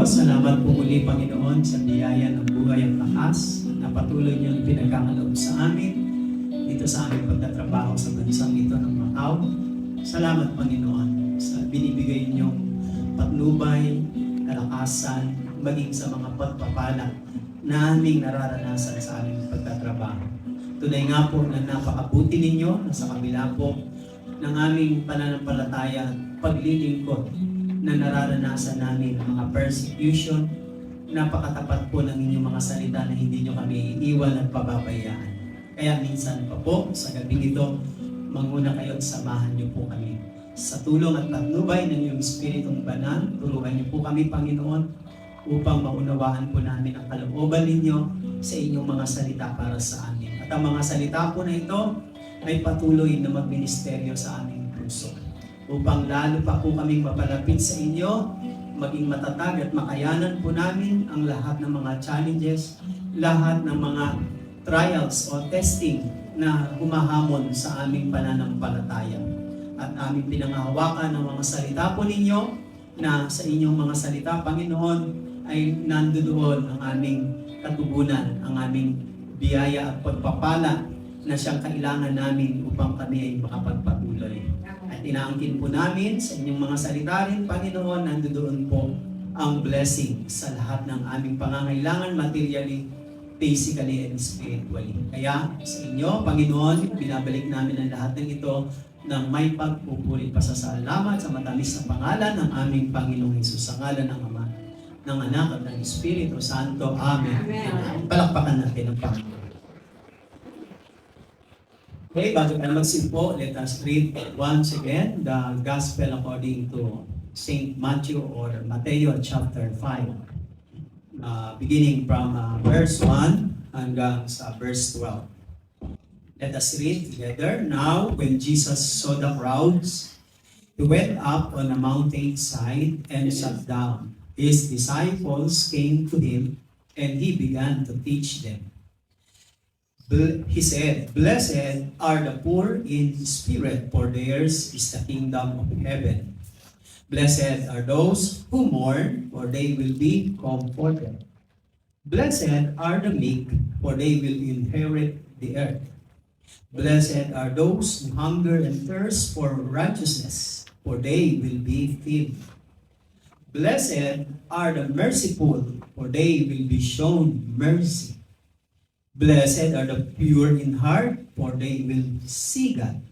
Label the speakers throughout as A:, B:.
A: Salamat po muli, Panginoon, sa biyaya ng buhay at lakas na patuloy niyong pinagkakaloob sa amin dito sa aming pagtatrabaho sa bansang ito ng Macau. Salamat, Panginoon, sa binibigay niyong patnubay, kalakasan, maging sa mga pagpapala na aming nararanasan sa aming pagtatrabaho. Tunay nga po na napakabuti ninyo na sa kabila po ng aming pananampalataya at paglilingkod na nararanasan namin ang mga persecution, napakatapat po ng inyong mga salita na hindi nyo kami iiwan at pababayaan. Kaya minsan pa po, sa gabing ito, manguna kayo at samahan nyo po kami. Sa tulong at patnubay ng iyong Espiritong Banal, turuan nyo po kami, Panginoon, upang maunawaan po namin ang kalooban ninyo sa inyong mga salita para sa amin. At ang mga salita po na ito ay patuloy na magministeryo sa aming puso, upang lalo pa po kaming mapalapit sa inyo, maging matatag at makayanan po namin ang lahat ng mga challenges, lahat ng mga trials o testing na humahamon sa aming pananampalataya. At aming pinangahawakan ng mga salita po ninyo, na sa inyong mga salita, Panginoon, ay nandoon ang aming katugunan, ang aming biyaya at pagpapala na siyang kailangan namin upang kami ay makapagpatuloy. At inaangkin po namin sa inyong mga salita rin, Panginoon, nandoon po ang blessing sa lahat ng aming pangangailangan materially, physically, and spiritually. Kaya sa inyo, Panginoon, binabalik namin ang lahat ng ito ng may pagpupuri pasasalamat sa matamis na pangalan ng aming Panginoong Hesus, sa ngalan ng Ama, ng Anak at ng Espiritu Santo. Amen. Amen. Palakpakan natin ang Panginoon. Okay, bago tayo magsimpo, let us read once again the Gospel according to St. Matthew or Mateo chapter 5. Beginning from verse 1 hanggang sa verse 12. Let us read together. Now, when Jesus saw the crowds, he went up on a mountainside and sat down. His disciples came to him, and he began to teach them. He said, "Blessed are the poor in spirit, for theirs is the kingdom of heaven. Blessed are those who mourn, for they will be comforted. Blessed are the meek, for they will inherit the earth. Blessed are those who hunger and thirst for righteousness, for they will be filled. Blessed are the merciful, for they will be shown mercy. Blessed are the pure in heart, for they will see God.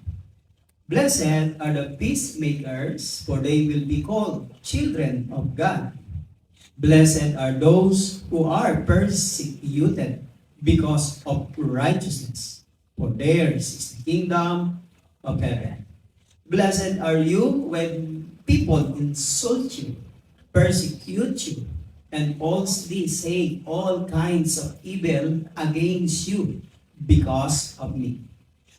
A: Blessed are the peacemakers, for they will be called children of God. Blessed are those who are persecuted because of righteousness, for theirs is the kingdom of heaven. Blessed are you when people insult you, persecute you, and falsely say all kinds of evil against you because of me.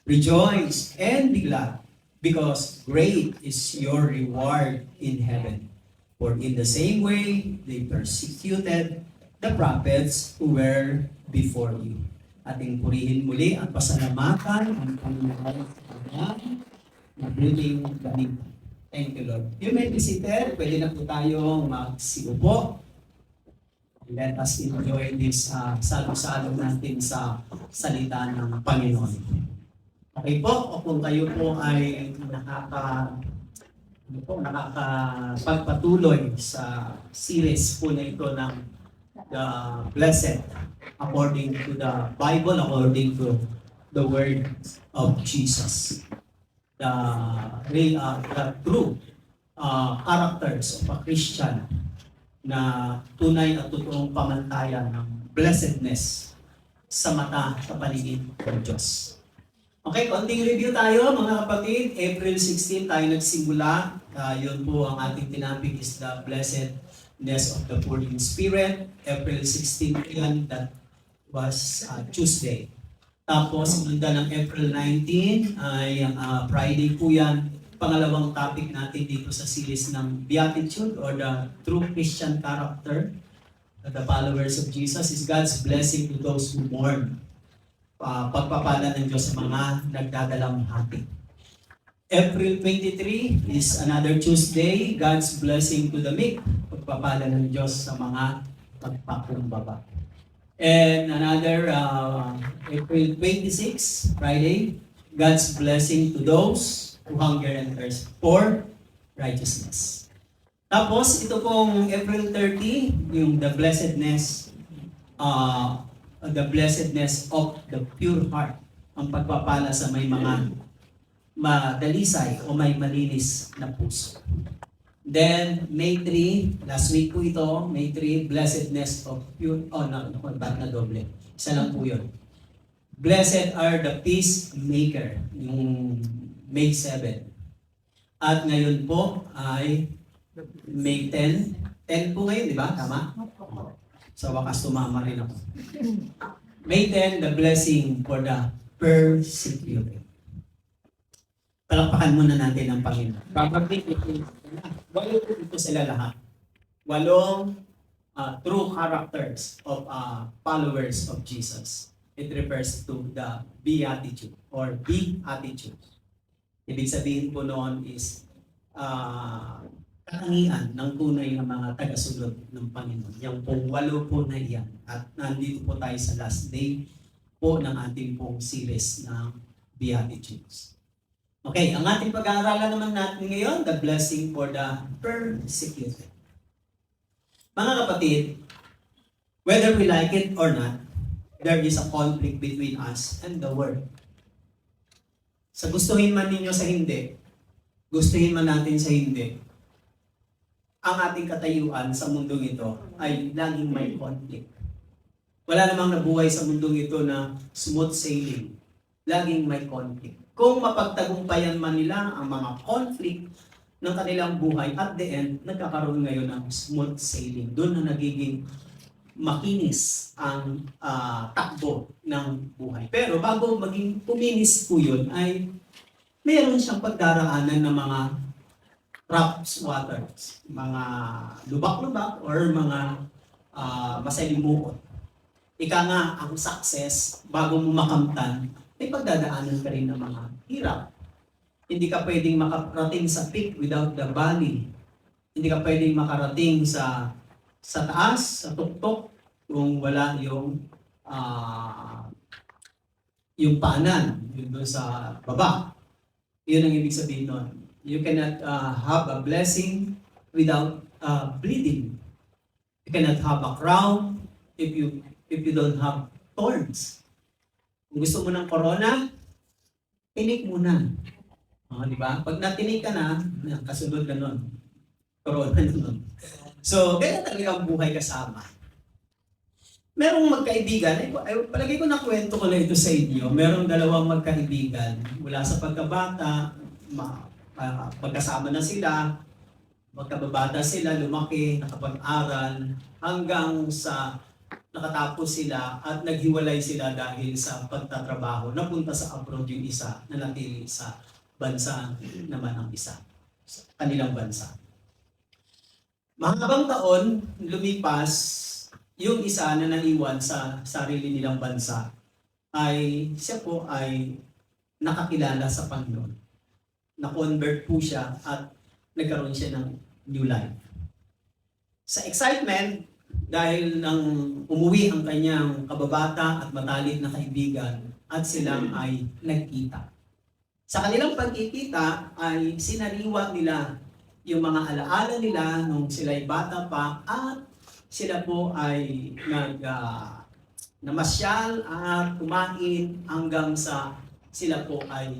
A: Rejoice and be glad, because great is your reward in heaven. For in the same way they persecuted the prophets who were before you." Ating purihin muli at pasalamatan ang Panginoon sa kanyang mabuting galing. Thank you, Lord. You may be seated. Pwede na po tayong magsiupo. Let us enjoy this salo-salo natin sa salita ng Panginoon. Okay po, o kung kayo po ay nakakapagpatuloy sa series po na ito ng The Blessed according to the Bible, according to the Word of Jesus. The true characters of a Christian na tunay at totoong pamantayan ng blessedness sa mata, sa paningin ng Diyos. Okay, konting review tayo mga kapatid. April 16 tayo nagsimula. Yun po ang ating tinapik is the blessedness of the poor in spirit. April 16 yan, that was Tuesday. Tapos, munda ng April 19 ay Friday po yan. Pangalawang topic natin dito sa series ng Beatitude or the true Christian character. The followers of Jesus is God's blessing to those who mourn. Pagpapala ng Diyos sa mga nagdadalamhati. April 23 is another Tuesday, God's blessing to the meek. Pagpapala ng Diyos sa mga magpakumbaba. And another April 26, Friday, God's blessing to those who hunger and thirst for righteousness. Tapos, ito pong April 30, yung the blessedness of the pure heart. Ang pagpapala sa may mga madalisay o may malinis na puso. Then, May 3, last week po ito, May 3, blessedness of pure, ba't na doble? Isa lang po yun. Blessed are the peacemaker, yung May 7. At ngayon po ay May 10. 10 po ngayon, di ba? Tama? Sa wakas tumama rin ako. May 10, the blessing for the persecuted. Palakpakan muna natin ang Panginoon. Babalik ito. Walo ito sila lahat. Walong true characters of followers of Jesus. It refers to the beatitude or beatitude. Ibig sabihin po noon is katangian ng tunay na mga tagasunod ng Panginoon. Yung pong walo po na iyan. At nandito po tayo sa last day po ng ating pong series ng Beatitudes. Okay, ang ating pag-aaralan naman natin ngayon, the blessing for the persecuted. Mga kapatid, whether we like it or not, there is a conflict between us and the world. Sa gustuhin man ninyo sa hindi, gustuhin man natin sa hindi, ang ating katayuan sa mundong ito ay laging may conflict. Wala namang nabuhay sa mundong ito na smooth sailing. Laging may conflict. Kung mapagtagumpayan man nila ang mga conflict ng kanilang buhay, at the end, nagkakaroon ngayon ng smooth sailing. Doon na nagiging makinis ang takbo ng buhay. Pero bago maging kuminis po yun, ay mayroon siyang pagdaraanan ng mga rough waters, mga lubak-lubak or mga masalimuot. Ika nga, ang success, bago mo makamtan, may pagdadaanan ka rin ng mga hirap. Hindi ka pwedeng makarating sa peak without the valley. Hindi ka pwedeng makarating sa taas, sa tuktok, kung wala yung paanan, yun doon sa baba. Yun ang ibig sabihin nun. You cannot have a blessing without bleeding. You cannot have a crown if you don't have thorns. Kung gusto mo ng corona, tinik muna. Di ba? Pag natinik ka na, kasunod ka nun. Corona nun. So, kaya talaga ang buhay kasama. Merong magkaibigan, palagi ko nakwento ko na ito sa inyo, merong dalawang magkaibigan, mula sa pagkabata, magkasama na sila, magkababata sila, lumaki, nakapag-aral, hanggang sa nakatapos sila at naghiwalay sila dahil sa pagtatrabaho. Napunta sa abroad yung isa, nanatili sa bansa naman ang isa, sa kanilang bansa. Mahabang taon, lumipas, yung isa na naiwan sa sarili nilang bansa, ay siya po ay nakakilala sa Panginoon. Na-convert po siya at nagkaroon siya ng new life. Sa excitement, dahil nang umuwi ang kanyang kababata at matalik na kaibigan at silang ay nagkita. Sa kanilang pagkikita ay sinariwa nila yung mga alaala nila nung sila'y bata pa at sila po ay namasyal at kumain hanggang sa sila po ay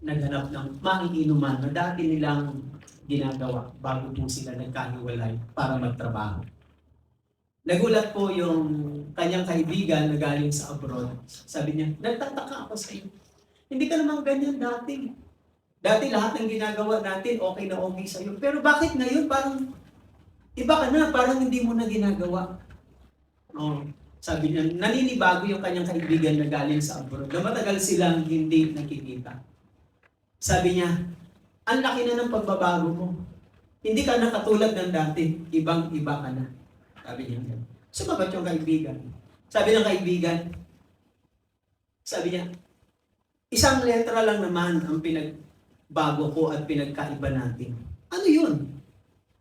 A: naghanap ng maiinuman na dati nilang ginagawa bago po sila nagkahiwalay para magtrabaho. Nagulat po yung kanyang kaibigan na galing sa abroad. Sabi niya, nagtataka ako sa iyo. Hindi ka naman ganyan dati. Dati lahat ng ginagawa natin okay na okay sa iyo. Pero bakit ngayon parang iba ka na, parang hindi mo na ginagawa. Oh, sabi niya, naninibago yung kanyang kaibigan na galing sa abroad na matagal silang hindi nakikita. Sabi niya, ang laki na ng pagbabago mo. Hindi ka na katulad ng dati. Ibang-iba ka na. Sabi niya. Sumagot yung kaibigan. Sabi ng kaibigan, sabi niya, isang letra lang naman ang pinagbago ko at pinagkaiba natin. Ano yun?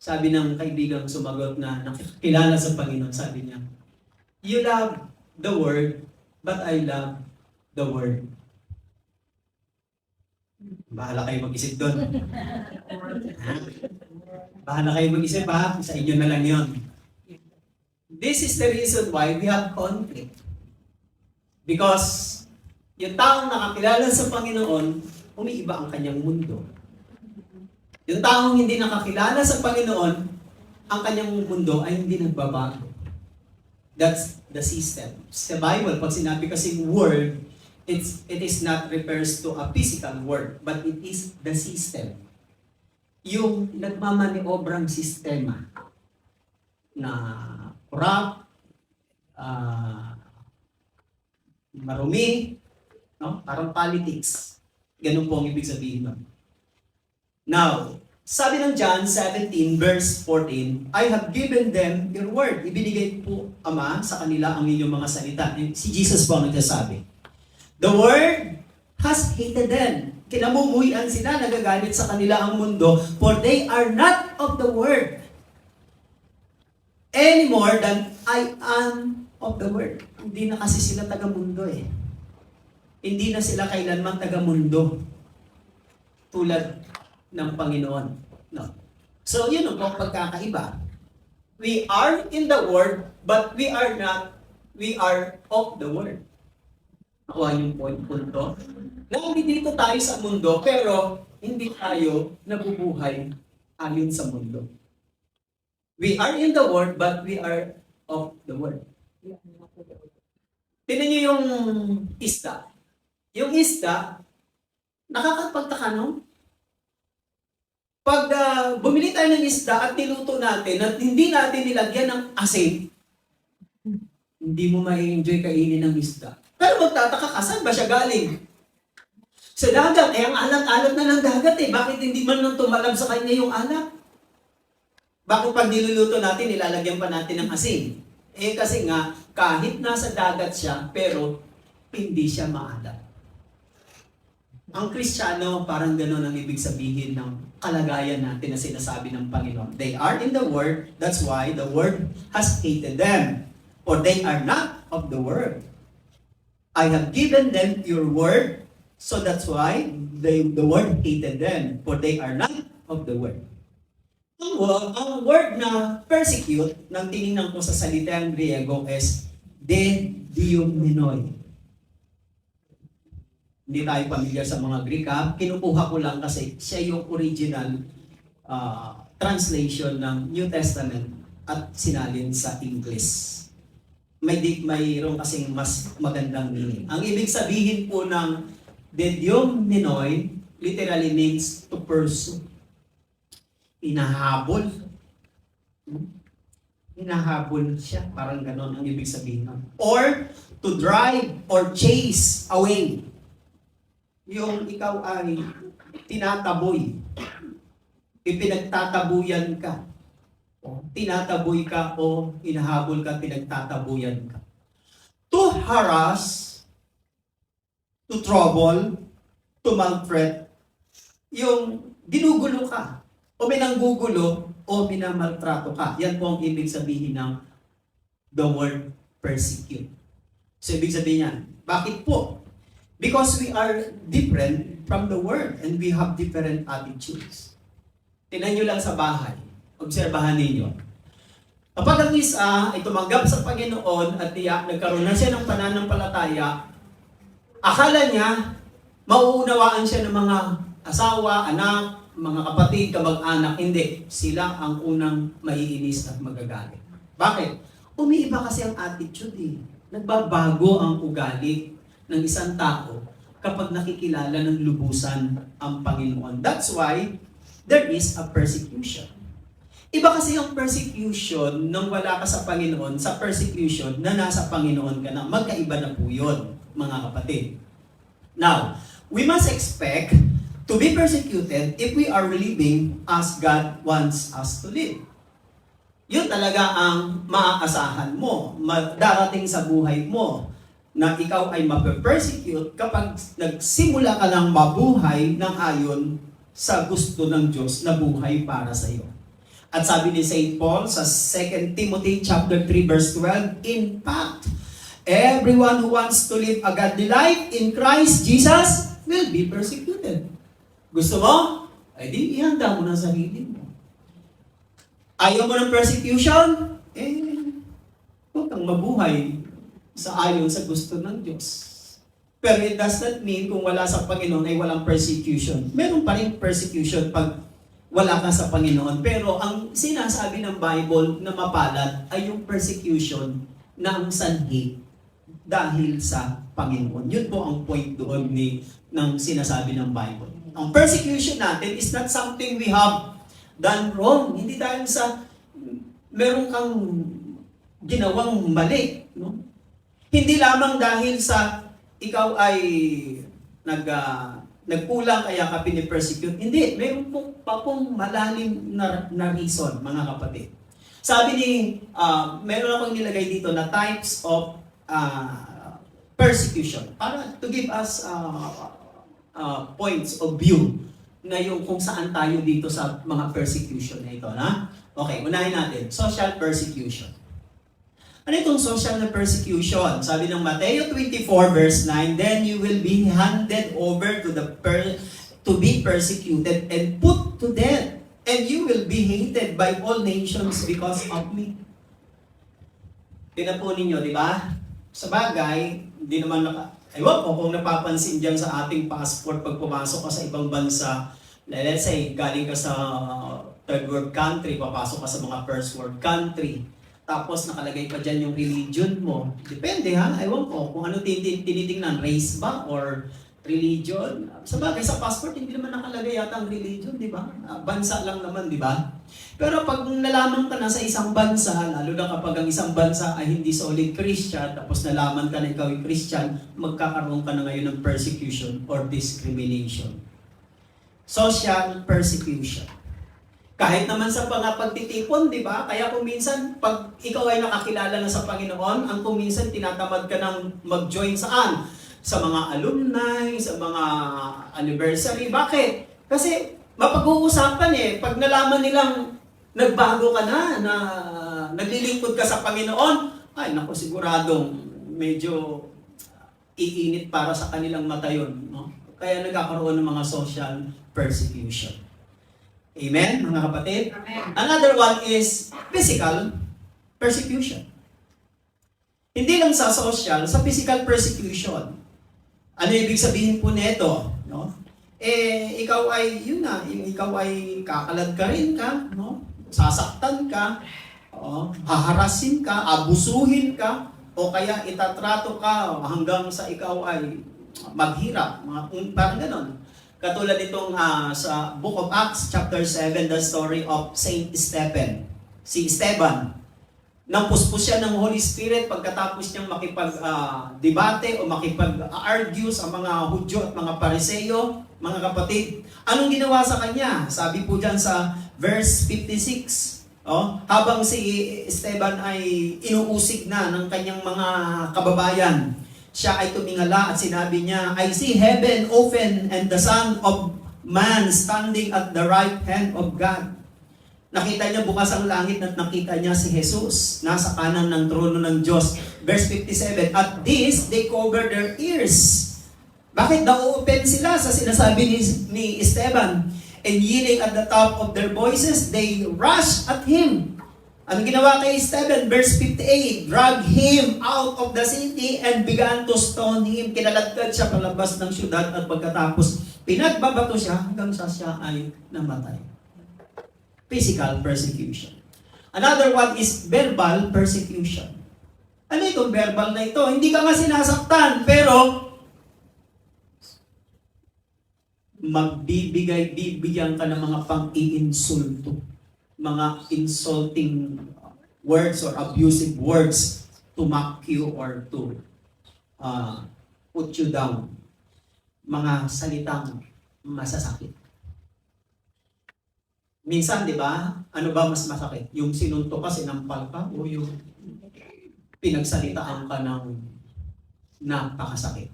A: Sabi ng kaibigang sumagot na nakilala sa Panginoon, sabi niya, you love the Word, but I love the Word. Bahala kayo mag-isip doon. Bahala kayo mag-isip ha, sa inyo na lang yon. This is the reason why we have conflict. Because yung taong nakakilala sa Panginoon, umiiba ang kanyang mundo. Yung taong hindi nakakilala sa Panginoon, ang kanyang mundo ay hindi nagbabago. That's the system. Sa Bible, pag sinabi kasing word, it is not refers to a physical word, but it is the system. Yung nagmamaniobrang sistema na corrupt, marumi, no? Parang politics. Ganun po ang ibig sabihin nun. Now, sabi ng John 17 verse 14, I have given them your word. Ibinigay po, Ama, sa kanila ang inyong mga salita. Si Jesus po ang nagsasabi. The word has hated them. Kinamumuhian sila, nagagalit sa kanila ang mundo, for they are not of the word any more than I am of the word. Hindi na kasi sila taga-mundo eh. Hindi na sila kailanman taga-mundo tulad ng Panginoon. No. So, yun ang pagkakaiba. We are in the Word, but we are not, we are of the Word. Nakuha yung punto. Nandito tayo sa mundo, pero hindi tayo nabubuhay ayon sa mundo. We are in the Word, but we are of the Word. Tingnan niyo yung isda. Yung isda, nakakapagtaka, no? Pag bumili tayo ng isda at niluto natin at hindi natin nilagyan ng asin, hindi mo ma-enjoy kainin ng isda. Pero magtataka ka, saan ba siya galing? Sa dagat, ang alat-alat na ng dagat eh. Bakit hindi man nang tumalab sa kanya yung alat? Bakit pag niluluto natin, nilalagyan pa natin ng asin? Eh kasi nga, kahit nasa dagat siya, pero hindi siya maalat. Ang Kristiyano, parang gano'n ang ibig sabihin ng kalagayan natin na sinasabi ng Panginoon. They are in the Word, that's why the Word has hated them. For they are not of the Word. I have given them your Word, so that's why the Word hated them. For they are not of the Word. Ang word na persecute, nang tinignan ko sa salitang Griego, is de diomnenoi. Hindi tayo pamilyar sa mga Greek, ha? Kinukuha ko lang kasi siya yung original translation ng New Testament at sinalin sa English. Mayroon kasing mas magandang meaning. Ang ibig sabihin po ng dediomnenoi literally means to pursue. Inahabol. Hinahabol siya. Parang ganon ang ibig sabihin. Or to drive or chase away. Yung ikaw ay tinataboy. Ipinagtatabuyan ka. Tinataboy ka o hinahabol ka, pinagtatabuyan ka. To harass, to trouble, to maltreat, yung ginugulo ka, o minanggugulo, o minamaltrato ka. Yan po ang ibig sabihin ng the word persecute. So ibig sabihin yan, bakit po? Because we are different from the world and we have different attitudes. Tingnan nyo lang sa bahay. Obserbahan ninyo. Kapag ang isa ay tumanggap sa Panginoon at nagkaroon na siya ng pananampalataya, akala niya, mauunawaan siya ng mga asawa, anak, mga kapatid, kamag-anak, hindi. Sila ang unang maiinis at magagalit. Bakit? Umiiba kasi ang attitude eh. Nagbabago ang ugali ng isang tao kapag nakikilala ng lubusan ang Panginoon. That's why there is a persecution. Iba kasi yung persecution nang wala ka sa Panginoon sa persecution na nasa Panginoon ka na. Magkaiba na po yun, mga kapatid. Now, we must expect to be persecuted if we are living as God wants us to live. Yun talaga ang maaasahan mo, darating sa buhay mo, na ikaw ay mape-persecute kapag nagsimula ka ng mabuhay ng ayon sa gusto ng Diyos na buhay para sa iyo. At sabi ni St. Paul sa 2 Timothy chapter 3 verse 12, in fact, everyone who wants to live a godly life in Christ Jesus will be persecuted. Gusto mo? Ay di, ihanda mo na sarili mo. Ayaw mo ng persecution? Huwag kang mabuhay sa ayon sa gusto ng Diyos. Pero it does not mean kung wala sa Panginoon ay walang persecution. Meron pa rin persecution pag wala ka sa Panginoon. Pero ang sinasabi ng Bible na mapalad ay yung persecution na ang sanhi dahil sa Panginoon. Yun po ang point doon ng sinasabi ng Bible. Ang persecution natin is not something we have done wrong. Hindi dahil sa meron kang ginawang mali. No? Hindi lamang dahil sa ikaw ay nagkulang kaya ka pinipersecute. Hindi, mayroon pa pong malalim na reason, mga kapatid. Sabi ni, meron akong nilagay dito na types of persecution. Para to give us points of view na yung kung saan tayo dito sa mga persecution na ito. Na? Okay, unahin natin. Social persecution. Ano itong social na persecution? Sabi ng Mateo 24 verse 9, then you will be handed over to be persecuted and put to death, and you will be hated by all nations because of me. Tinapunin nyo, di ba? Sa bagay, hindi naman ewan ko kung napapansin dyan sa ating passport pag pumasok ka sa ibang bansa. Let's say, galing ka sa third world country, papasok ka sa mga first world country. Tapos nakalagay pa dyan yung religion mo. Depende ha, ewan ko kung ano tinitingnan, race ba or religion. Sa bagay, sa passport, hindi naman nakalagay yata ang religion, di ba? Bansa lang naman, di ba? Pero pag nalaman ka na sa isang bansa, lalo na kapag ang isang bansa ay hindi solid Christian, tapos nalaman ka na ikaw ay Christian, magkakaroon ka na ngayon ng persecution or discrimination. Social persecution. Kahit naman sa mga pagtitipon, di ba? Kaya kung minsan, pag ikaw ay nakakilala na sa Panginoon, ang kung minsan tinatamad ka ng mag-join saan? Sa mga alumni, sa mga anniversary. Bakit? Kasi mapag-uusapan eh. Pag nalaman nilang nagbago ka na naglilingkod ka sa Panginoon, ay naku, siguradong medyo iinit para sa kanilang mata yun. No? Kaya nagkakaroon ng mga social persecution. Amen, mga kapatid?
B: Amen.
A: Another one is physical persecution. Hindi lang sa social, sa physical persecution. Ano ibig sabihin po nito? No? Ikaw ay, yun na, ikaw ay kakalad ka rin ka, no? Sasaktan ka, haharasin ka, abusuhin ka, o kaya itatrato ka hanggang sa ikaw ay maghirap. Parang ganon. Katulad itong sa Book of Acts, chapter 7, the story of Saint Stephen. Si Esteban, nampuspos siya ng Holy Spirit pagkatapos niyang makipag-debate o makipag-argue sa mga Hudyo at mga Pariseo, mga kapatid. Anong ginawa sa kanya? Sabi po dyan sa verse 56, habang si Esteban ay inuusig na ng kanyang mga kababayan, siya ay tumingala at sinabi niya, I see heaven open and the Son of Man standing at the right hand of God. Nakita niya bukas ang langit at nakita niya si Jesus nasa kanan ng trono ng Diyos. Verse 57, at this, they covered their ears. Bakit na-open sila sa sinasabi ni Esteban? And yelling at the top of their voices, they rushed at him. Ang ginawa kay Stephen, verse 58, drag him out of the city and began to stone him. Kinaladkad siya palabas ng syudad at pagkatapos Pinagbabato siya hanggang sa siya ay namatay. Physical persecution. Another one is verbal persecution. Ano itong verbal na ito? Hindi ka nga sinasaktan, pero bibigyan ka ng mga pang-iinsulto. Mga insulting words or abusive words to mock you or to put you down. Mga salitang masasakit. Minsan, di ba, ano ba mas masakit? Yung sinunto ka, sinampal ka, o yung pinagsalitaan ka ng napakasakit?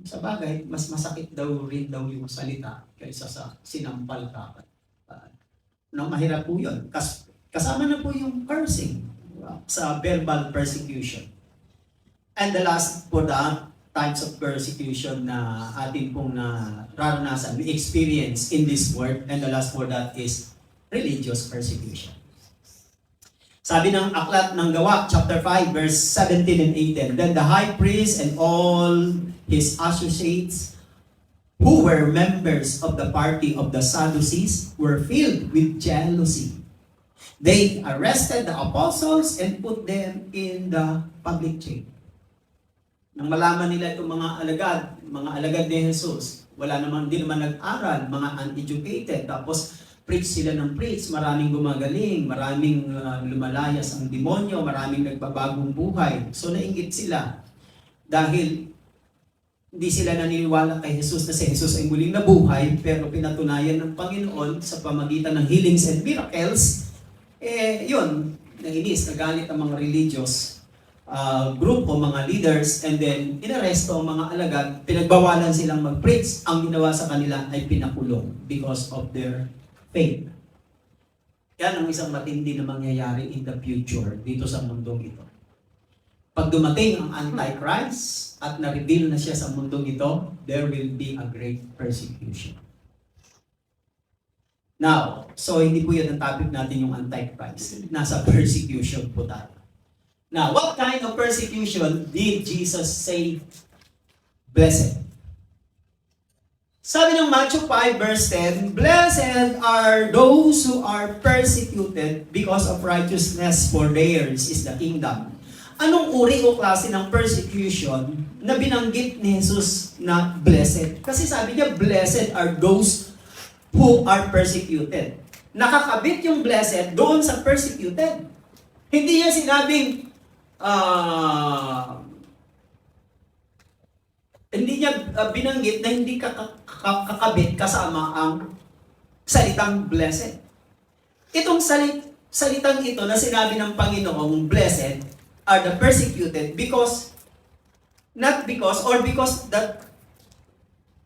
A: Sa bagay, mas masakit rin daw yung salita kaysa sa sinampal ka. Mahirap po yun. Kasama na po yung cursing sa verbal persecution. And the last for the types of persecution na atin pong nararanasan, we experience in this world, and the last for that is religious persecution. Sabi ng Aklat ng Gawa, chapter 5, verse 17 and 18, Then the high priest and all his associates who were members of the party of the Sadducees were filled with jealousy. They arrested the apostles and put them in the public jail. Nang malaman nila itong mga alagad ni Jesus, di naman nag-aral, mga uneducated, tapos preach sila ng preach, maraming gumagaling, maraming lumalayas ang demonyo, maraming nagbabagong buhay. So nainggit sila dahil hindi sila naniniwala kay Jesus na si Jesus ay muling nabuhay, pero pinatunayan ng Panginoon sa pamagitan ng healings and miracles, yun, nainis, nagalit ang mga religious grupo, mga leaders, and then inaresto ang mga alagad, pinagbawalan silang mag-preach. Ang ginawa sa kanila ay pinakulong because of their faith. Yan ang isang matindi na mangyayari in the future dito sa mundong ito. Pag dumating ang Antichrist at na-reveal na siya sa mundong ito, there will be a great persecution. Now, so hindi po yan ang topic natin, yung Antichrist. Nasa persecution po tayo. Now, what kind of persecution did Jesus say, blessed? Sabi ng Matthew 5 verse 10, Blessed are those who are persecuted because of righteousness, for theirs is the kingdom. Anong uri o klase ng persecution na binanggit ni Jesus na blessed? Kasi sabi niya, blessed are those who are persecuted. Nakakabit yung blessed doon sa persecuted. Hindi niya sinabing, hindi niya binanggit na hindi kakabit kasama ang salitang blessed. Itong salitang ito na sinabi ng Panginoong blessed are the persecuted because that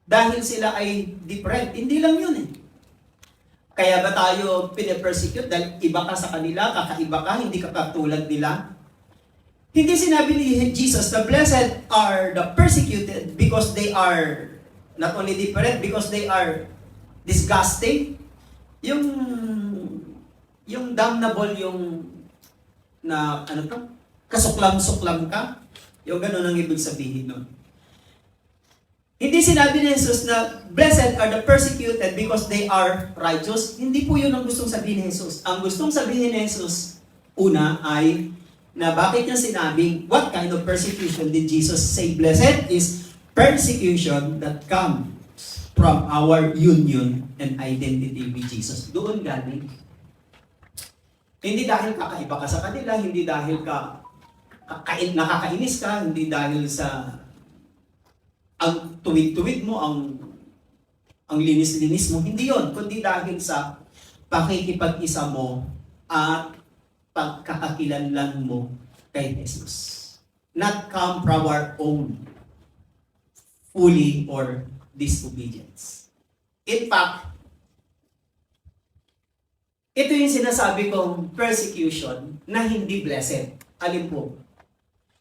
A: dahil sila ay different. Hindi lang yun eh. Kaya ba tayo pinapersecute dahil iba ka sa kanila, kakaiba ka, hindi ka katulad nila? Hindi sinabi ni Jesus, the blessed are the persecuted because they are not only different, because they are disgusting. Yung damnable, yung na, kasuklam-suklam ka. Yung ganun ang ibig sabihin nun. Hindi sinabi ni Jesus na blessed are the persecuted because they are righteous. Hindi po yun ang gustong sabihin ni Jesus. Ang gustong sabihin ni Jesus, una ay na bakit niya sinabing, what kind of persecution did Jesus say blessed? Is persecution that comes from our union and identity with Jesus. Doon galing. Hindi dahil kakaiba ka sa kanila, hindi dahil nakakainis ka, hindi dahil sa ang tuwid-tuwid mo, ang linis-linis mo, hindi yon, kundi dahil sa pakikipag-isa mo at pagkakakilanlan mo kay Jesus. Not come from our own fully or disobedience. In fact, ito yung sinasabi kong persecution na hindi blessed. Alin po?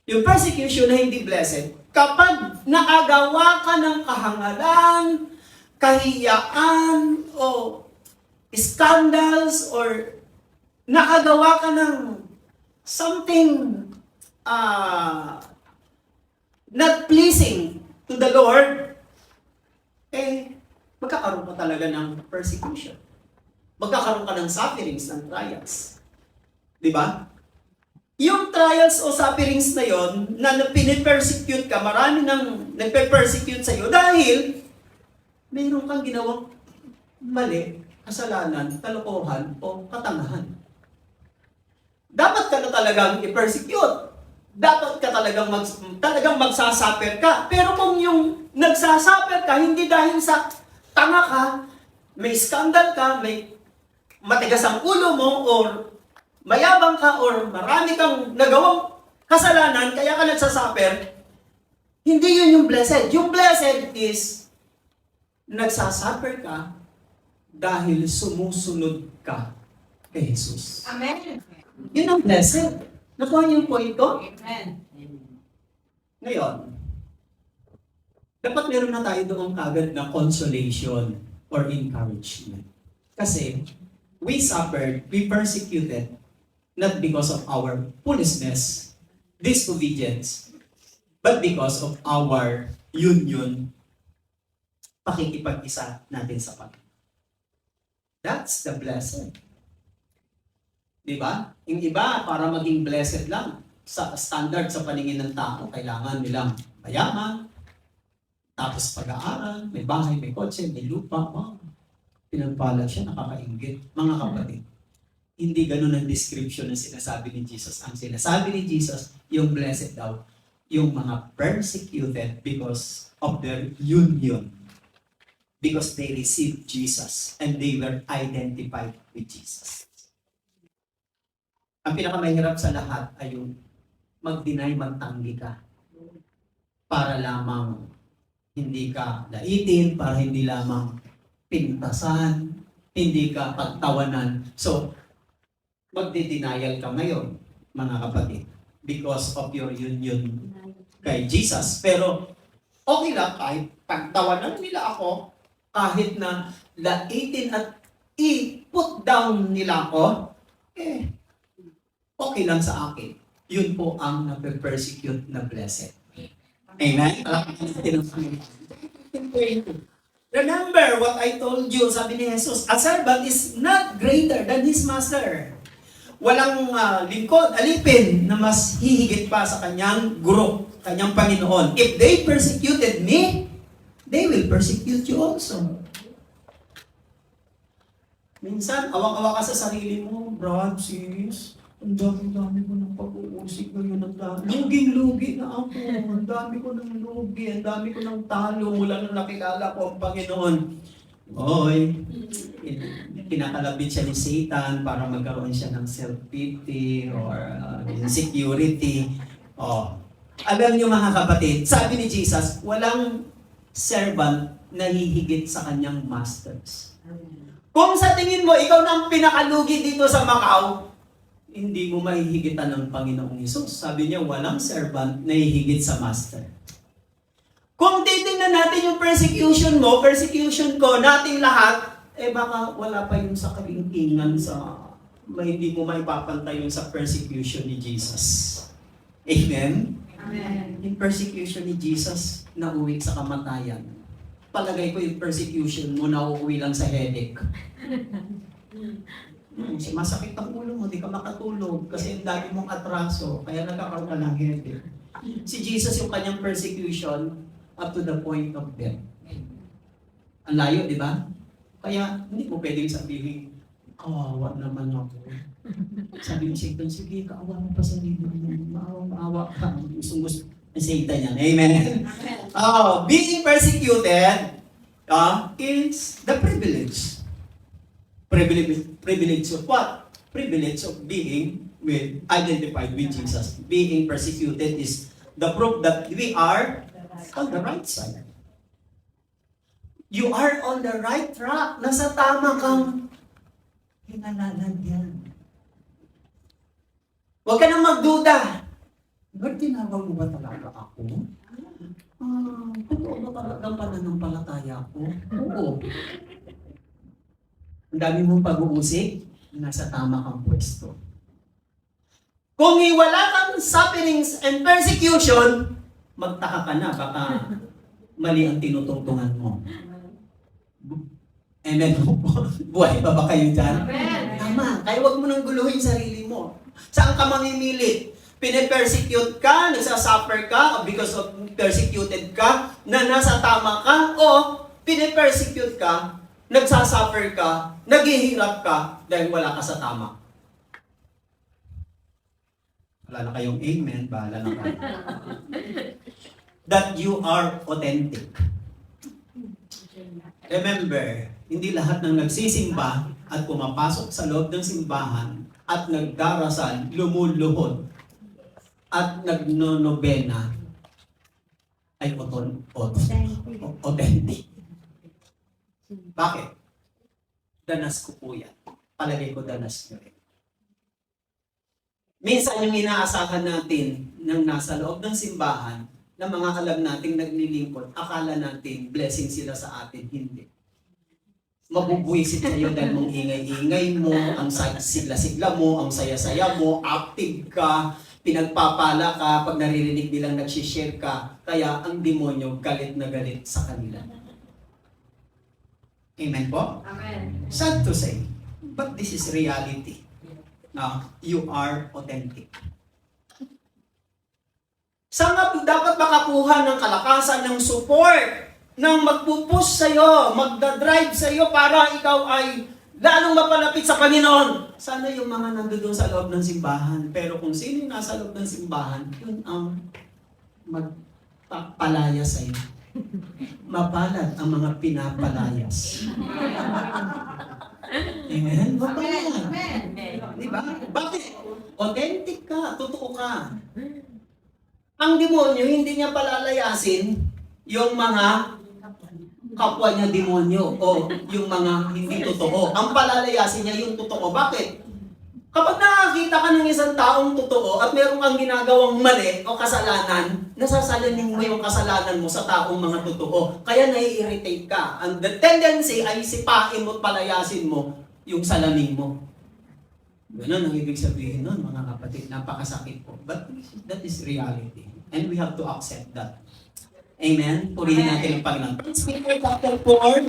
A: Yung persecution na hindi blessed, kapag naagawa ka ng kahangalan, kahiyaan, o scandals, or nakagawa ka ng something not pleasing to the Lord, magkakaroon ka talaga ng persecution. Magkakaroon ka ng sufferings, ng trials. Di ba? Yung trials o sufferings na yon na pinipersecute ka, marami nang nagpe-persecute sa'yo dahil mayroon kang ginawang mali, kasalanan, kalokohan, o katangahan. Dapat ka na talagang i-persecute. Dapat ka talagang magsasuffer ka. Pero kung yung nagsasuffer ka, hindi dahil sa tanga ka, may skandal ka, may matigas ang ulo mo, or mayabang ka, or marami kang nagawang kasalanan, kaya ka nagsasuffer, hindi yun yung blessed. Yung blessed is, nagsasuffer ka dahil sumusunod ka kay Jesus.
B: Amen.
A: Yun ang blessed. Nakuha niyo yung point ko?
B: Amen.
A: Ngayon, dapat meron na tayo doon kagad na consolation or encouragement. Kasi, we suffered, we persecuted, not because of our foolishness, disobedience, but because of our union, pakikipag-isa natin sa Panginoon. That's the blessing. Diba? Yung iba, para maging blessed lang, sa standard sa paningin ng tao, kailangan nilang mayaman, tapos pag-aaral, may bahay, may kotse, may lupa, pinagpala siya, nakakaingit. Mga kapatid, hindi ganun ang description ng sinasabi ni Jesus. Ang sinasabi ni Jesus, yung blessed daw, yung mga persecuted because of their union. Because they received Jesus and they were identified with Jesus. Ang pinakamahirap sa lahat ay yung mag-deny, magtanggi ka. Para lamang hindi ka laitin, para hindi lamang pintasan, hindi ka pagtawanan. So, magdi-denial ka ngayon, mga kapatid, because of your union kay Jesus. Pero, okay lang, kahit pagtawanan nila ako, kahit na laitin at i-put down nila ako, okay lang sa akin. Yun po ang nape-persecute na blessed. Amen? Remember what I told you, sabi ni Jesus, a servant is not greater than his master. Walang lingkod, alipin na mas hihigit pa sa kanyang guro, kanyang Panginoon. If they persecuted me, they will persecute you also. Minsan, awang-awa ka sa sarili mo, Brad, sis, ang dami-dami ko ng pag-uusig ngayon ng dami. Luging-lugi na ako. Ang dami ko ng lugi. Ang dami ko ng talo mula nung nakilala ko ang Panginoon. Oy, kinakalabit siya ni Satan para magkaroon siya ng self-pity or insecurity. Alam niyo mga kapatid, sabi ni Jesus, walang servant na hihigit sa kanyang masters. Kung sa tingin mo, ikaw na ang pinakalugi dito sa Macau, hindi mo mahihigitan ng Panginoong Hesus. Sabi niya, walang servant na hihigit sa master. Kung titingnan natin yung persecution mo, persecution ko, nating lahat, baka wala pa yung sa kalingkingan sa hindi mo maipapantay yung sa persecution ni Jesus. Amen?
B: Amen.
A: Yung persecution ni Jesus, nauwi sa kamatayan. Palagay ko yung persecution mo, nauuwi lang sa headache. Masakit ang ulo mo, di ka makatulog kasi ang dami mong atraso, kaya nagkakaroon ka ng headache. Si Jesus yung kanyang persecution up to the point of death. Ang layo, di ba? Kaya hindi mo pwedeng sabihin, kawawa naman ako. Sabi ni Satan, sige, kaawa mo pa sa libro mo. Maawa ka. Gusto ni Satan yan. Amen? Being persecuted is the privilege. Privilege of what? Privilege of being identified with Jesus. Being persecuted is the proof that we are on the right side. You are on the right track. Nasa tama kang pinalalagyan. Huwag ka nang magduda. Lord, tinawag mo ba talaga ako? Totoo ba talagang pananampalataya ko? Oo. Ang dami mong pag-uusig, nasa tama kang pwesto. Kung wala kang sufferings and persecution, magtaka ka na, baka mali ang tinutungtungan mo. Amen po. Buhay pa ba kayo dyan?
B: Amen.
A: Tama. Kaya huwag mo nang guluhin sarili mo. Saan ka mamimili? Pine-persecute ka, nagsasuffer ka because of persecuted ka, na nasa tama ka, o pine-persecute ka, nagsasuffer ka, naghihirap ka dahil wala ka sa tama. Wala na kayong amen, bahala na kayo. That you are authentic. Remember, hindi lahat ng nagsisimba at pumapasok sa loob ng simbahan at nagdarasal, lumuluhod at nagnonobena ay authentic. Bakit? Danas ko po yan. Palagay ko danas nyo rin. Minsan yung inaasahan natin nang nasa loob ng simbahan na mga alam nating naglilingkod, akala natin blessing sila sa atin. Hindi. Mabubuisit sa'yo dahil mong ingay-ingay mo, ang sigla-sigla mo, ang saya-saya mo, active ka, pinagpapala ka, pag naririnig nilang nagsishare ka, kaya ang demonyo galit na galit sa kanila. Amen po?
B: Amen.
A: Sad to say, but this is reality. You are authentic. Saan ka dapat makakuha ng kalakasan, ng support, ng magpupush sa'yo, magdadrive sa'yo para ikaw ay lalong mapalapit sa Panginoon? Sana yung mga nandoon sa loob ng simbahan. Pero kung sino yung nasa loob ng simbahan, yun ang magpapalaya sa'yo. Mapalad ang mga pinapalayas. Amen? Mapalad. Diba? Bakit? Authentic ka, totoo ka. Ang demonyo, hindi niya palalayasin yung mga kapwa niya demonyo o yung mga hindi totoo. Ang palalayasin niya yung totoo. Bakit? Kapag nakakita ka ng isang taong totoo at meron kang ginagawang mali o kasalanan, nasasalanin mo yung kasalanan mo sa taong mga totoo. Kaya nai-irritate ka. And the tendency ay sipain mo at palayasin mo yung salamin mo. Ganun ang ibig sabihin nun, mga kapatid. Napakasakit po. But that is reality. And we have to accept that. Amen? Purihin natin ang Panginoon. Let's speak chapter 4,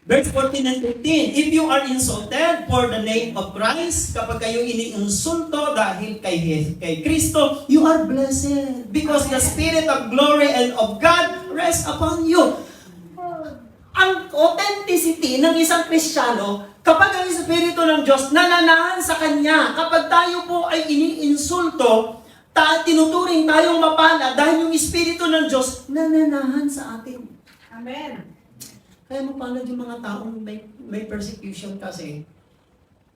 A: verse 14 and 15. If you are insulted for the name of Christ, kapag kayo iniinsulto dahil kay Kristo, you are blessed because the Spirit of glory and of God rests upon you. Ang authenticity ng isang Kristiyano, kapag ang Espiritu ng Diyos nananahan sa Kanya, kapag tayo po ay iniinsulto, tinuturing tayong mapala dahil yung Espiritu ng Diyos nananahan sa atin.
B: Amen.
A: Kaya mapalad yung mga taong may persecution kasi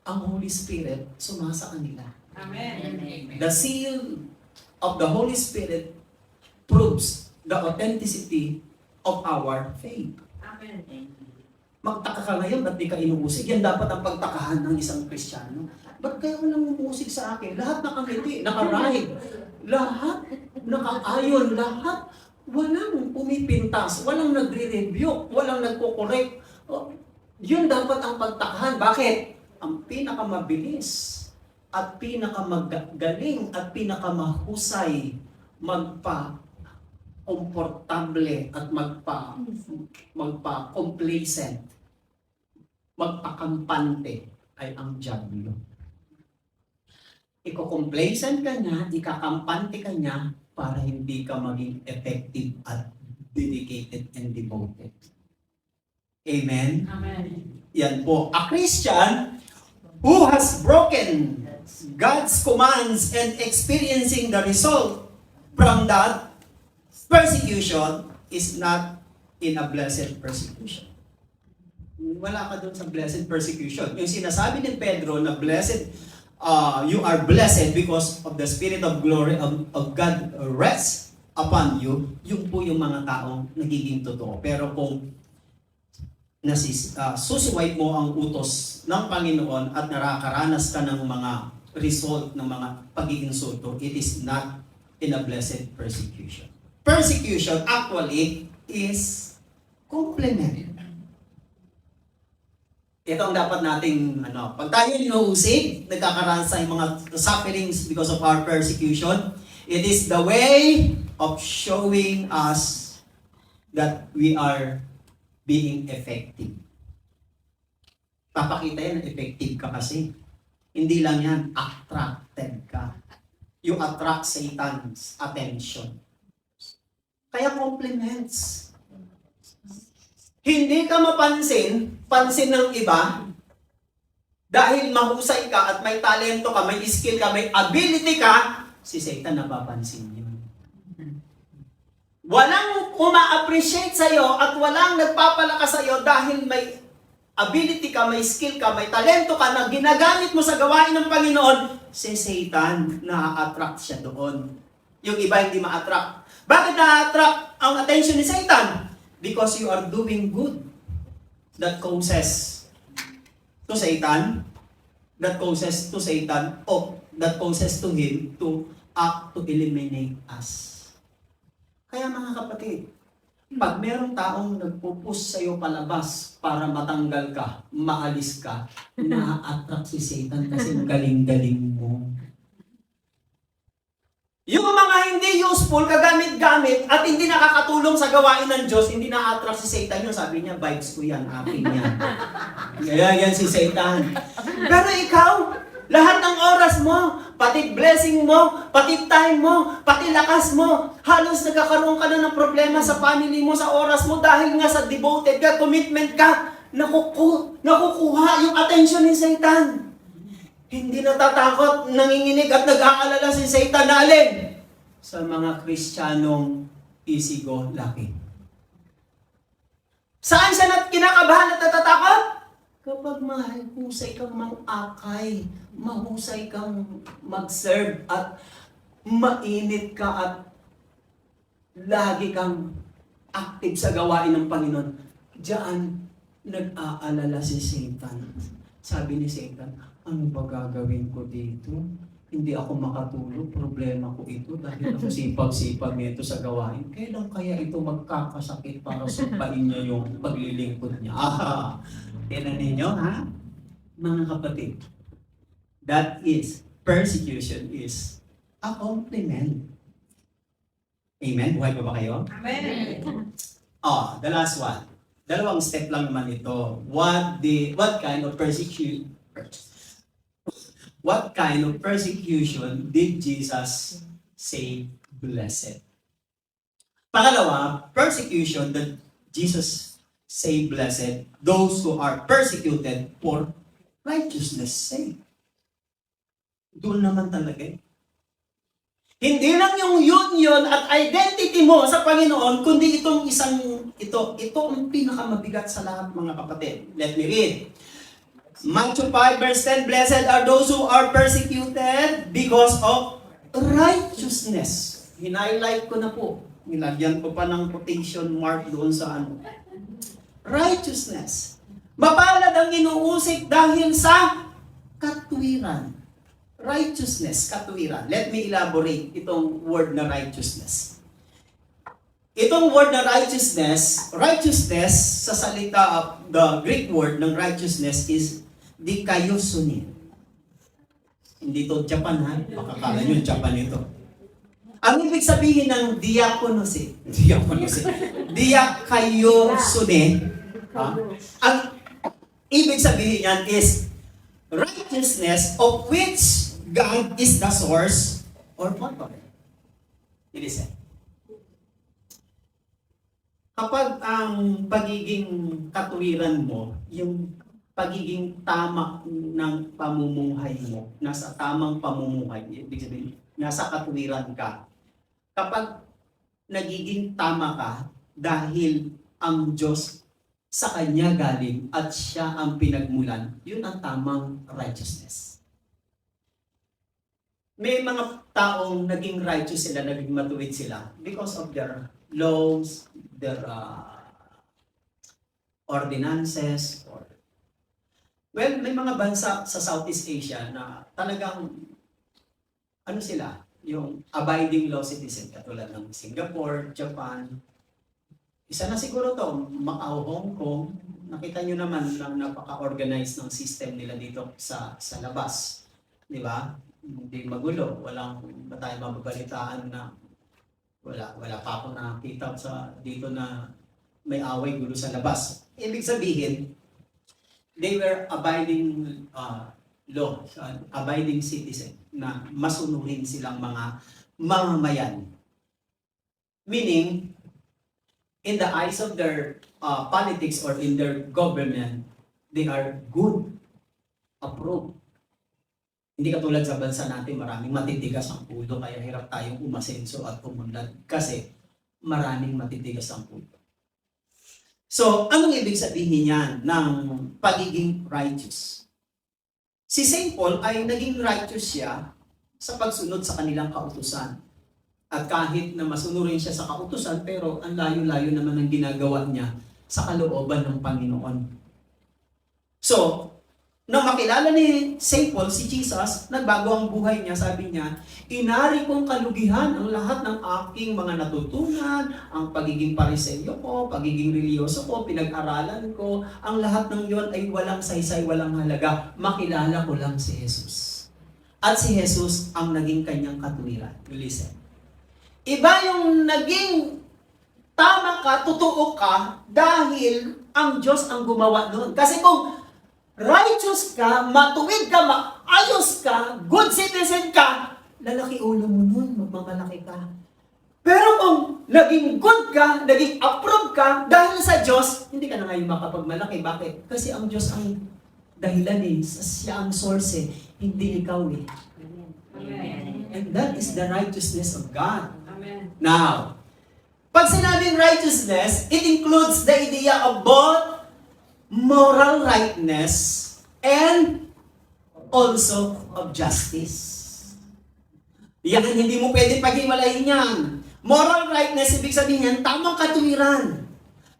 A: ang Holy Spirit sumasa kanila.
B: Amen.
A: The seal of the Holy Spirit proves the authenticity of our faith.
B: Amen.
A: Magtaka ka ngayon, ba't di ka inuusig? Yan dapat ang pagtakahan ng isang Kristiyano. Ba't kayo walang umusig sa akin? Lahat nakangiti, nakarahid. Lahat nakaayon, lahat walang pumipintas, walang nagre-review, walang nagko-correct. Yun dapat ang pagtakahan. Bakit? Ang pinakamabilis at pinakamagaling at pinakamahusay magpa-komportable at magpa-complacent, magpakampante ay ang diablo. Iko-complacent ka niya, ikakampante ka niya para hindi ka maging effective at dedicated and devoted. Amen?
B: Amen.
A: Yan po. A Christian who has broken God's commands and experiencing the result from that persecution is not in a blessed persecution. Wala ka dun sa blessed persecution. Yung sinasabi ni Pedro na blessed, you are blessed because of the Spirit of glory of God rests upon you, yun po yung mga taong nagiging totoo. Pero kung susuway mo ang utos ng Panginoon at nakakaranas ka ng mga result ng mga pag-iinsulto, it is not in a blessed persecution. Persecution actually is complement. Ito ang dapat nating, pag tayo inuusig, nagkakaranas sa mga sufferings because of our persecution, it is the way of showing us that we are being effective. Papakita yan, effective ka kasi. Hindi lang yan, attracted ka. You attract Satan's attention. Kaya compliments. Hindi ka pansin ng iba, dahil mahusay ka at may talento ka, may skill ka, may ability ka, si Satan napapansin yun. Walang uma-appreciate sa'yo at walang nagpapalakas sa'yo dahil may ability ka, may skill ka, may talento ka na ginagamit mo sa gawain ng Panginoon, si Satan, na-attract siya doon. Yung iba hindi ma-attract. Bakit na-attract ang attention ni Satan? Because you are doing good. That causes to Satan, that causes to Satan, that causes to him to act to eliminate us. Kaya mga kapatid, pag merong taong nagpupush sa'yo palabas para matanggal ka, maalis ka, na-attract si Satan kasi galing-galing mo. Yung mga hindi useful, kagamit-gamit, at hindi nakakatulong sa gawain ng Diyos, hindi na-attract si Satan yun. Sabi niya, vibes ko yan, akin yan. Kaya yan si Satan. Pero ikaw, lahat ng oras mo, pati blessing mo, pati time mo, pati lakas mo, halos nagkakaroon ka na ng problema sa family mo, sa oras mo, dahil nga sa devoted ka, commitment ka, nakukuha yung attention ni Satan. Hindi natatakot, nanginginig at nag-aalala si Satan na alin sa mga Kristiyanong easy-go-lucky. Saan siya kinakabahan at natatakot? Kapag mahusay kang mang-akay, mahusay kang mag-serve at mainit ka at lagi kang active sa gawain ng Panginoon, diyan nag-aalala si Satan. Sabi ni Satan, ano ba gagawin ko dito? Hindi ako makatulog, problema ko ito dahil ang sipag-sipag nito sa gawain. Kailan kaya ito magkakasakit para sumpain niya yung paglilingkod niya? Tinan ninyo, ha? Mga kapatid, that is, persecution is a compliment. Amen? Buhay pa ba kayo?
B: Amen.
A: The last one. Dalawang step lang naman ito. What kind of persecution did Jesus say blessed? Pangalawa, persecution that Jesus say blessed, those who are persecuted for righteousness' sake. Doon naman talaga eh. Hindi lang yung union at identity mo sa Panginoon, kundi ito ang pinakamabigat sa lahat, mga kapatid. Let me read. Matthew 5 verse 10, blessed are those who are persecuted because of righteousness. Hinighlight ko na po. Nilagyan ko pa ng quotation mark doon sa righteousness. Mapalad ang inuusik dahil sa katwiran. Righteousness, katwiran. Let me elaborate itong word na righteousness. Itong word na righteousness sa salita, the Greek word ng righteousness is dikaiosune. Hindi to Japan, ha? Makakala nyo Japan ito. Ang ibig sabihin ng diakonose, ang ibig sabihin yan is righteousness of which God is the source or purpose. It is it. Kapag ang pagiging katwiran mo, yung pagiging tama ng pamumuhay mo, nasa tamang pamumuhay, ibig sabihin, nasa katwiran ka. Kapag nagiging tama ka dahil ang Diyos sa Kanya galing at Siya ang pinagmulan, yun ang tamang righteousness. May mga taong naging righteous sila, naging matuwid sila because of their laws, their ordinances, may mga bansa sa Southeast Asia na talagang sila, yung abiding law citizen, katulad ng Singapore, Japan. Isa na siguro to, Macau, Hong Kong. Nakita nyo naman lang napaka-organized ng system nila dito sa labas. Di ba? Hindi magulo. Ba tayo mababalitaan na wala pa ako nakita dito na may away gulo sa labas. Ibig sabihin, they were abiding law, abiding citizen, na masunurin silang mga mamamayan. Meaning, in the eyes of their politics or in their government, they are good, approved. Hindi katulad sa bansa natin, maraming matitigas ang ulo, kaya hirap tayong umasenso at umunlad kasi maraming matitigas ang ulo. So, anong ibig sabihin yan ng pagiging righteous? Si St. Paul ay naging righteous siya sa pagsunod sa kanilang kautusan. At kahit na masunurin siya sa kautusan, pero ang layo-layo naman ang ginagawa niya sa kalooban ng Panginoon. So, nang makilala ni St. Paul si Jesus, nagbago ang buhay niya. Sabi niya, inari kong kalugihan ang lahat ng aking mga natutunan, ang pagiging pariseyo ko, pagiging reliyoso ko, pinag-aralan ko, ang lahat ng yon ay walang saysay, walang halaga. Makilala ko lang si Jesus. At si Jesus ang naging kanyang katuwiran. Listen. Iba yung naging tama ka, totoo ka, dahil ang Diyos ang gumawa noon. Kasi kung righteous ka, matuwid ka, maayos ka, good citizen ka, lalaki ulo mo nun, magmamalaki ka. Pero kung naging good ka, naging approved ka, dahil sa Diyos, hindi ka na ngayon makapagmalaki. Bakit? Kasi ang Diyos ang dahilan eh, siya ang source eh, hindi ikaw eh.
B: Amen.
A: And that is the righteousness of God.
B: Amen.
A: Now, pag sinabing righteousness, it includes the idea of both moral rightness and also of justice. Yan, hindi mo pwede paghiwalayin yan. Moral rightness, ibig sabihin yan, tamang katuwiran.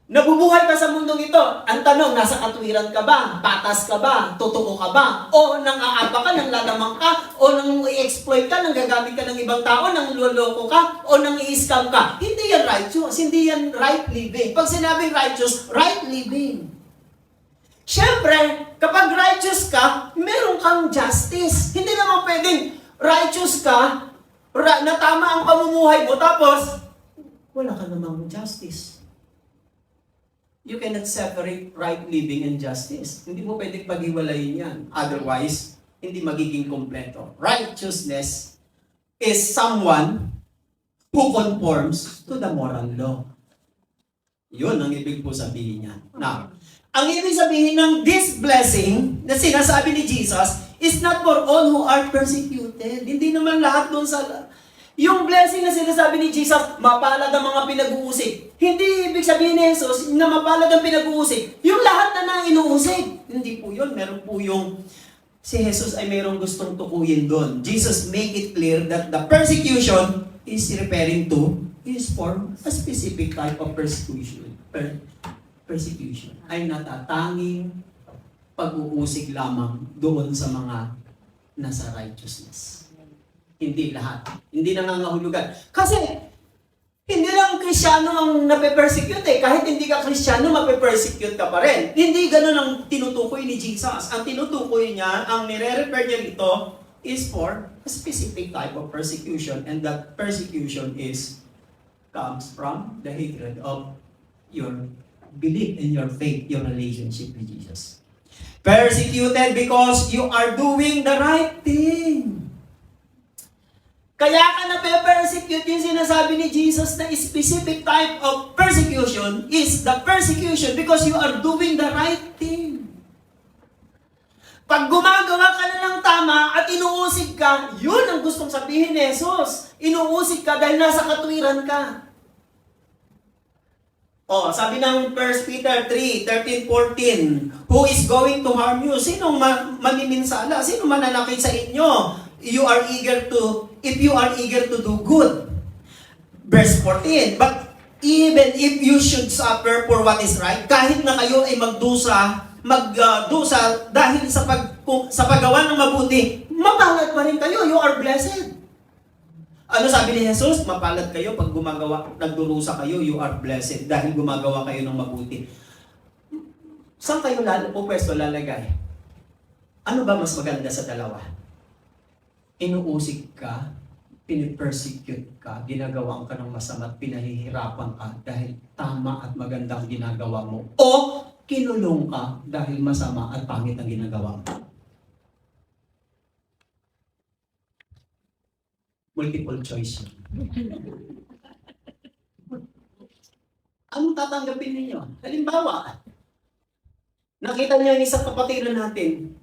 A: Nabubuhay ka sa mundong ito. Ang tanong, nasa katuwiran ka ba? Patas ka ba? Totoo ka ba? O nang-aapa ka, nang lalamang ka? O nang i-exploit ka, nang gagamit ka ng ibang tao, nang loloko ka? O nang i-scam ka? Hindi yan righteous. Hindi yan right living. Pag sinabing righteous, right living. Siyempre, kapag righteous ka, meron kang justice. Hindi naman pwedeng righteous ka, na tama ang pamumuhay mo, tapos wala ka namang justice. You cannot separate right living and justice. Hindi mo pwedeng paghiwalayin yan. Otherwise, hindi magiging kompleto. Righteousness is someone who conforms to the moral law. Yun ang ibig po sabihin niyan. Now, ang ibig sabihin ng this blessing na sinasabi ni Jesus is not for all who are persecuted. Hindi naman lahat doon sa... Yung blessing na sinasabi ni Jesus, mapalad ang mga pinag-uusig. Hindi ibig sabihin ni Jesus na mapalad ang pinag-uusig. Yung lahat na nang inuusig. Hindi po yun. Meron po yung... Si Jesus ay mayroong gustong tukuyin doon. Jesus make it clear that the persecution is referring to is for a specific type of persecution. Persecution ay natatanging pag-uusig lamang doon sa mga nasa righteousness. Hindi lahat. Hindi nangangahulugan. Kasi, hindi lang Kristiyano ang nape-persecute eh. Kahit hindi ka Kristiyano, mape-persecute ka pa rin. Hindi ganun ang tinutukoy ni Jesus. Ang tinutukoy niya, ang nire-refer niya dito, is for a specific type of persecution. And that persecution comes from the hatred of your belief in your faith, your relationship with Jesus. Persecuted because you are doing the right thing. Kaya ka na-persecute, yung sinasabi ni Jesus na specific type of persecution is the persecution because you are doing the right thing. Pag gumagawa ka na ng tama at inuusig ka, yun ang gustong sabihin ni Jesus. Inuusig ka dahil nasa katuwiran ka. Sabi ng 1 Peter 3:13-14, who is going to harm you? Sinong mamiminsala? Sino mananakit sa inyo? If you are eager to do good. Verse 14, but even if you should suffer for what is right, kahit na kayo ay magdusa dahil sa paggawa ng mabuti, mapalad pa rin kayo, you are blessed. Ano sabi ni Jesus? Mapalad kayo pag nagdurusa kayo, you are blessed dahil gumagawa kayo ng mabuti. Saan kayo pwesto lalagay? Ano ba mas maganda sa dalawa? Inuusig ka, pinipersecute ka, ginagawa ka ng masama at pinahihirapan ka dahil tama at magandang ginagawa mo. O kinulong ka dahil masama at pangit ang ginagawa mo? Multiple choice yun. Anong tatanggapin ninyo? Halimbawa, nakita niyo yung isang kapatiran natin.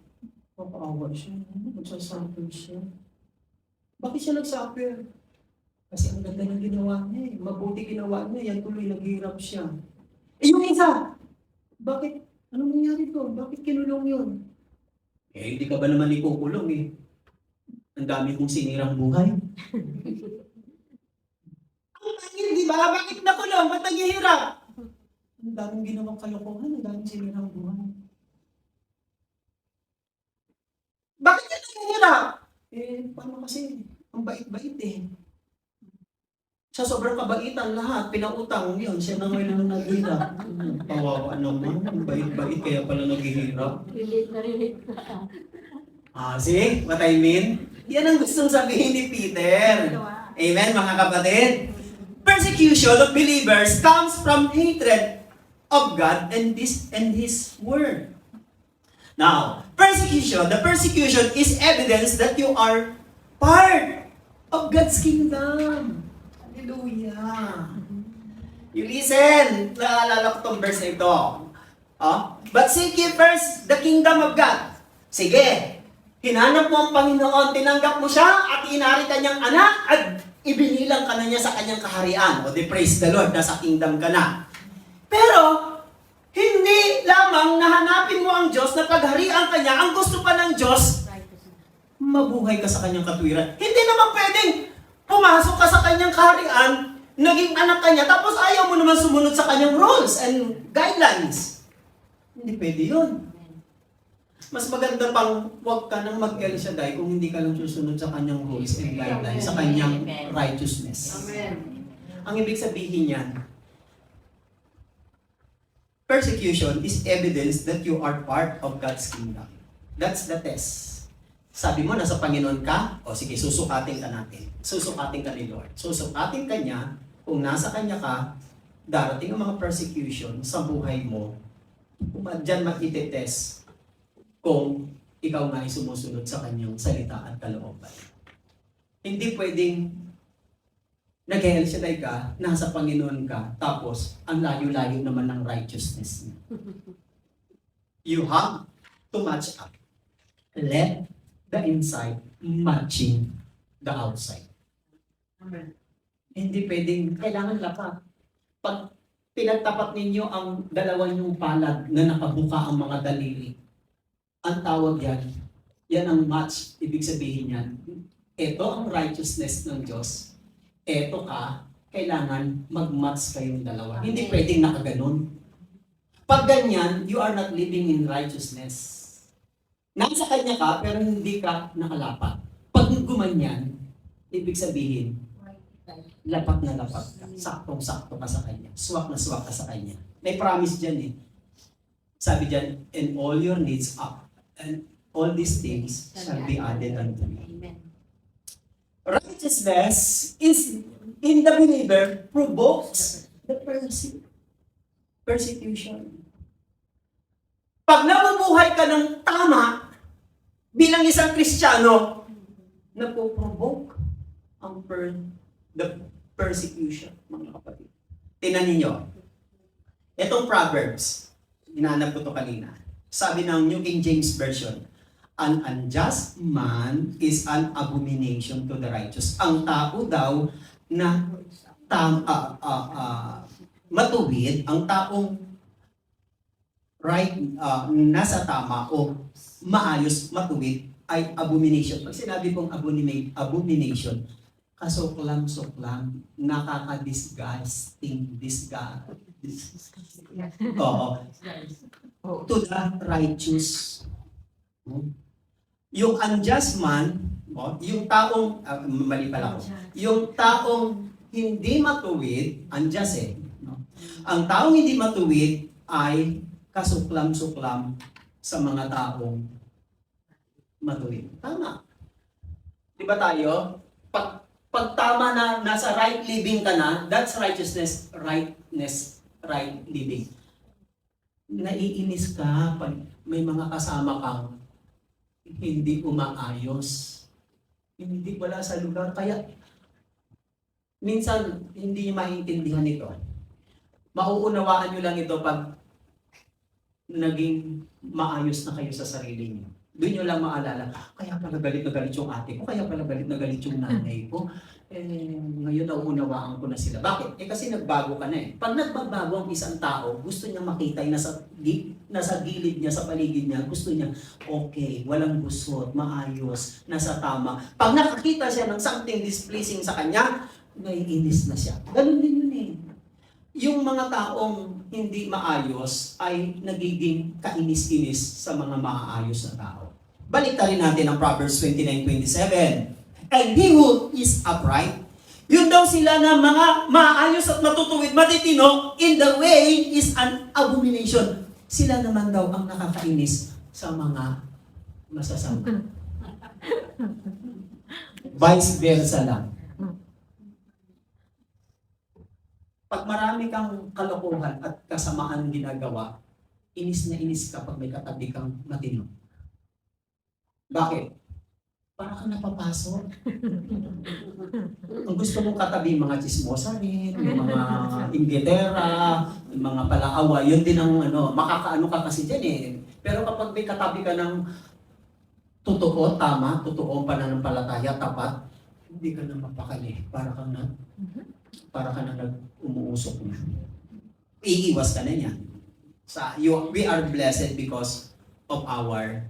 A: Papaawa siya. Nagsasuffer siya. Bakit siya nagsuffer? Kasi ang ganda ng ginawa niya eh. Mabuti ginawa niya. Yan tuloy naghihirap siya. Eh yung isa, bakit? Anong nangyari doon? Bakit kinulong yun? Eh, hindi ka ba naman ikukulong eh? Ang dami kong sinirang buhay. Ang tangin, di ba? Bakit nakulong? Ba't naghihirap? Ang daming ginawang kalokohan, ang daming sinirang buhay. Bakit ka naghihirap? Eh, paano kasi? Ang bait-bait eh. Sa sobrang kabaitan lahat, pinautang yun, siya na ngayon ang naghihirap. Kawawa naman, ang bait-bait kaya pala naghihirap.
B: Relate na relate na.
A: See what I mean? Yan ang gustong sabihin ni Peter. Amen, mga kapatid? Persecution of believers comes from hatred of God and His Word. Now, the persecution is evidence that you are part of God's kingdom. Hallelujah. You listen. Naalala ko tong verse na ito. But seek ye first the kingdom of God. Sige. Hinanap mo ang Panginoon, tinanggap mo siya, at inari kanyang anak, at ibinilang ka na niya sa kanyang kaharian. O di praise the Lord, nasa kingdom ka na. Pero, hindi lamang nahanapin mo ang Diyos na pagharian ka niya, ang gusto pa ng Diyos, mabuhay ka sa kanyang katwiran. Hindi naman pwedeng pumasok ka sa kanyang kaharian, naging anak ka niya, tapos ayaw mo naman sumunod sa kanyang rules and guidelines. Hindi pwede yun. Mas maganda pang huwag ka nang mag-El Shaddai kung hindi ka lang susunod sa kanyang rules and guidelines, sa kanyang righteousness.
B: Amen.
A: Ang ibig sabihin niyan, persecution is evidence that you are part of God's kingdom. That's the test. Sabi mo, nasa Panginoon ka, o sige, susukatin ka natin. Susukatin ka ni Lord. Susukatin ka niya, kung nasa Kanya ka, darating ang mga persecution sa buhay mo, diyan mag-itetest kung ikaw nga ay sumusunod sa Kanyang salita at kalooban. Hindi pwedeng nag-El Shaddai ka, nasa Panginoon ka, tapos ang layo-layo naman ng righteousness niya. You have to match up. Let the inside matching the outside.
B: Amen.
A: Hindi pwedeng, kailangan lapat. Pag pinagtapat ninyo ang dalawa niyong palad na nakabuka ang mga daliri, ang tawag yan ang match. Ibig sabihin yan, ito ang righteousness ng Diyos. Ito ka, kailangan mag-match kayong dalawa. Hindi pwedeng nakaganon. Pag ganyan, you are not living in righteousness. Nasa Kanya ka, pero hindi ka nakalapat. Pag gumanyan, ibig sabihin, lapat na lapat ka. Saktong-sakto ka sa Kanya. Swak na swak ka sa Kanya. May promise dyan eh. Sabi dyan, and all your needs up. And all these things shall be added unto you.
B: Amen.
A: Righteousness is in the believer provokes the persecution. Pag nabubuhay ka ng tama bilang isang Kristiyano, napoprovoke ang the persecution, mga kapatid. Tingnan ninyo. Itong Proverbs, hinanap ko to kanina. Sabi ng New King James Version, an unjust man is an abomination to the righteous. Ang tao daw na matuwid, ang taong right, nasa tama o maayos, matuwid, ay abomination. Pag sinabi kong abomination, kasuklam-suklam, nakaka-disgusting, to the righteous. Yung unjust man, yung taong, mali pala ko, yung taong hindi matuwid, unjust eh. Ang taong hindi matuwid ay kasuklam-suklam sa mga taong matuwid. Tama. Di ba tayo? Pag tama na, nasa right living ka na, that's righteousness, right living. Naiinis ka pag may mga kasama kang hindi umaayos. Hindi wala sa lugar. Kaya minsan hindi niyo maintindihan ito. Mauunawaan niyo lang ito pag naging maayos na kayo sa sarili niyo. Doon niyo lang maalala, kaya pala galit na galit yung ate ko, kaya pala galit na galit yung nanay ko. Ngayon nauunawaan ko na sila. Bakit? Kasi nagbago ka na eh. Pag nagbabago ang isang tao, gusto niya makita yung nasa gilid niya, sa paligid niya, gusto niya, okay, walang gusot, maayos, nasa tama. Pag nakakita siya ng something displeasing sa kanya, naiinis na siya. Ganun din yun eh. Yung mga taong hindi maayos ay nagiging kainis-inis sa mga maayos na tao. Balik rin natin ang Proverbs 29:27. And he who is upright, yun daw sila na mga maayos at matutuwid, matitino, in the way is an abomination. Sila naman daw ang nakakainis sa mga masasama. Vice versa lang. Pag marami kang kalokohan at kasamaan ginagawa, inis na inis ka pag may katabi kang matino. Bakit? Para kang napapasok. Ang gusto mong katabi, mga chismosa rin, yung mga inggitera, yung mga palaawa, yun din ang makakaano ka kasi dyan eh. Pero kapag may katabi ka ng totoo, tama, totoo ang pananampalataya, tapat, hindi ka na mapakali. Para ka na umuusok na. Iiwas ka na niya. We are blessed because of our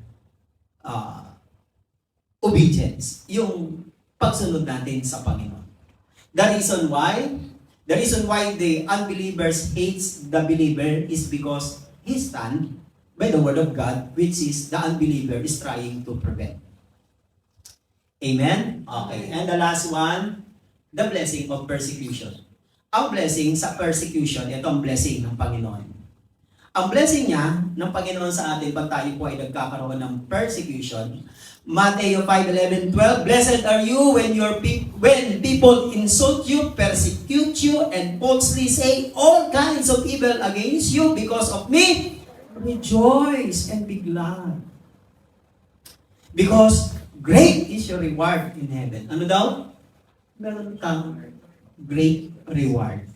A: obedience. Yung pagsunod natin sa Panginoon. The reason why the unbelievers hates the believer is because he stand by the word of God, which is the unbeliever is trying to prevent. Amen? Okay. And the last one, the blessing of persecution. Ang blessing sa persecution, ito ang blessing ng Panginoon. Ang blessing niya ng Panginoon sa atin pag tayo po ay nagkakaroon ng persecution, Matthew 5:11-12, Blessed are you when people insult you, persecute you, and falsely say all kinds of evil against you because of me. Rejoice and be glad. Because great is your reward in heaven. Ano daw? Meron kang great reward.